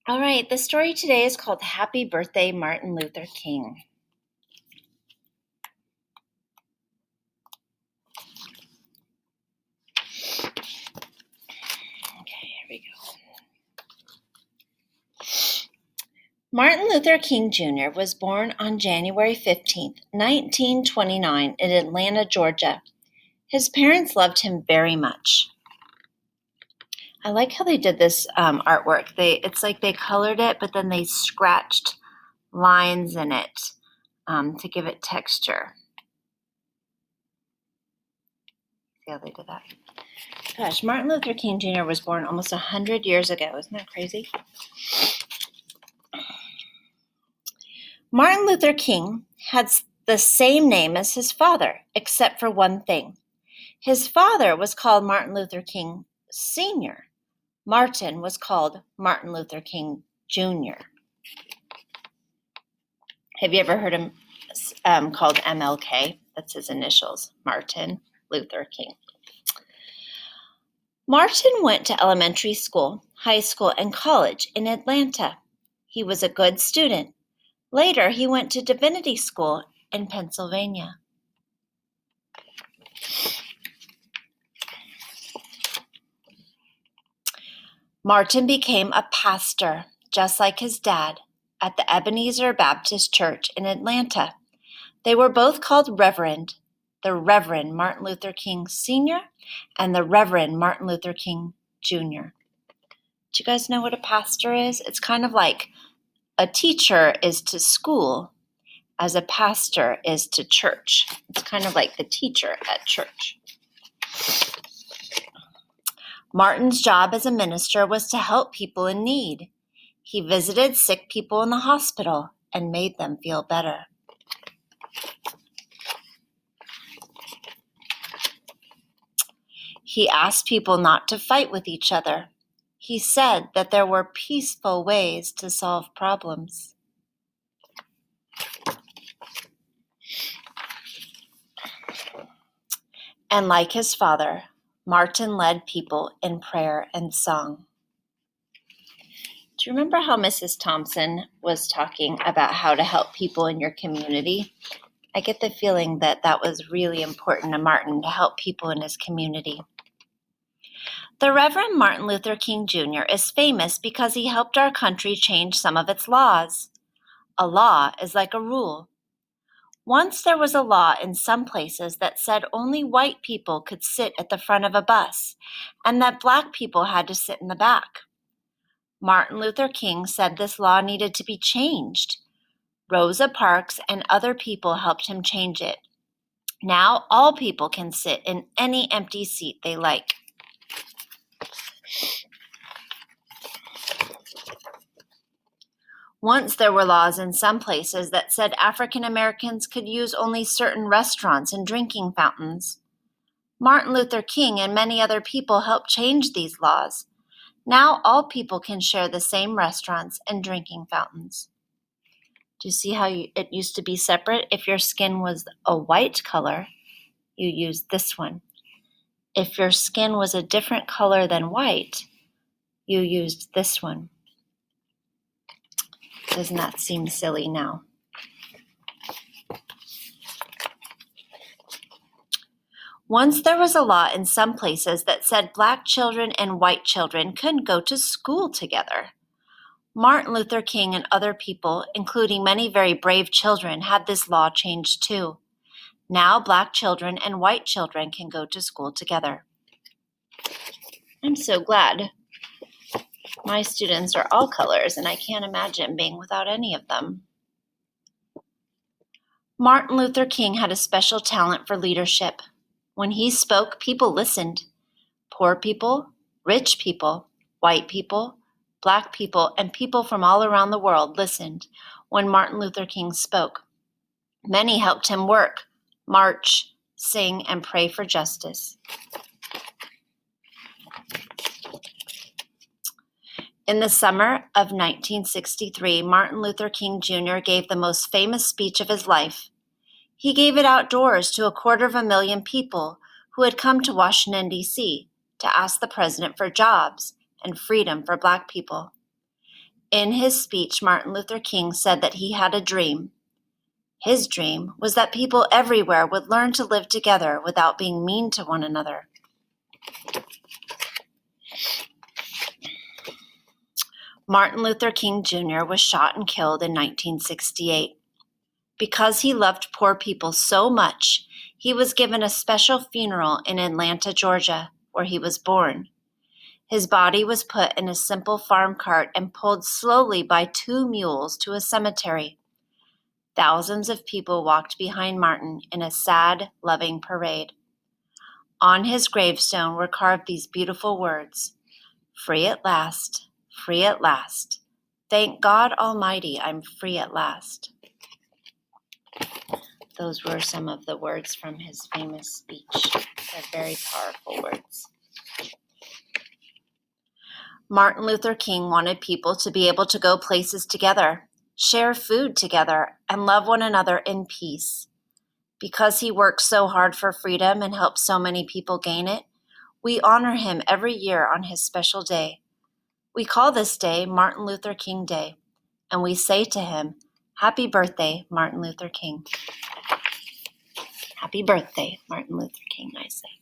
All right, the story today is called Happy Birthday, Martin Luther King. Okay, here we go. Martin Luther King Jr. was born on January 15th, 1929 in Atlanta, Georgia. His parents loved him very much. I like how they did this artwork. It's like they colored it, but then they scratched lines in it to give it texture. See how they did that? Gosh, Martin Luther King Jr. was born almost 100 years ago. Isn't that crazy? Martin Luther King had the same name as his father, except for one thing. His father was called Martin Luther King Sr. Martin was called Martin Luther King Jr. Have you ever heard him called MLK? That's his initials, Martin Luther King. Martin went to elementary school, high school, and college in Atlanta. He was a good student. Later, he went to divinity school in Pennsylvania. Martin became a pastor, just like his dad, at the Ebenezer Baptist Church in Atlanta. They were both called Reverend, the Reverend Martin Luther King Sr. and the Reverend Martin Luther King Jr. Do you guys know what a pastor is? It's kind of like a teacher is to school as a pastor is to church. It's kind of like the teacher at church. Martin's job as a minister was to help people in need. He visited sick people in the hospital and made them feel better. He asked people not to fight with each other. He said that there were peaceful ways to solve problems. And like his father, Martin led people in prayer and song. Do you remember how Mrs. Thompson was talking about how to help people in your community? I get the feeling that that was really important to Martin, to help people in his community. The Reverend Martin Luther King Jr. is famous because he helped our country change some of its laws. A law is like a rule. Once there was a law in some places that said only white people could sit at the front of a bus and that black people had to sit in the back. Martin Luther King said this law needed to be changed. Rosa Parks and other people helped him change it. Now all people can sit in any empty seat they like. Once there were laws in some places that said African Americans could use only certain restaurants and drinking fountains. Martin Luther King and many other people helped change these laws. Now all people can share the same restaurants and drinking fountains. Do you see how it used to be separate? If your skin was a white color, you used this one. If your skin was a different color than white, you used this one. Doesn't that seem silly now? Once there was a law in some places that said black children and white children couldn't go to school together. Martin Luther King and other people, including many very brave children, had this law changed too. Now black children and white children can go to school together. I'm so glad. My students are all colors, and I can't imagine being without any of them. Martin Luther King had a special talent for leadership. When he spoke, people listened. Poor people, rich people, white people, black people, and people from all around the world listened when Martin Luther King spoke. Many helped him work, march, sing, and pray for justice. In the summer of 1963, Martin Luther King Jr. gave the most famous speech of his life. He gave it outdoors to 250,000 people who had come to Washington, D.C. to ask the president for jobs and freedom for black people. In his speech, Martin Luther King said that he had a dream. His dream was that people everywhere would learn to live together without being mean to one another. Martin Luther King Jr. was shot and killed in 1968. Because he loved poor people so much, he was given a special funeral in Atlanta, Georgia, where he was born. His body was put in a simple farm cart and pulled slowly by 2 mules to a cemetery. Thousands of people walked behind Martin in a sad, loving parade. On his gravestone were carved these beautiful words, "Free at last, free at last. Thank God Almighty, I'm free at last." Those were some of the words from his famous speech. They're very powerful words. Martin Luther King wanted people to be able to go places together, share food together, and love one another in peace. Because he worked so hard for freedom and helped so many people gain it, we honor him every year on his special day. We call this day Martin Luther King Day, and we say to him, "Happy birthday, Martin Luther King." Happy birthday, Martin Luther King, I say.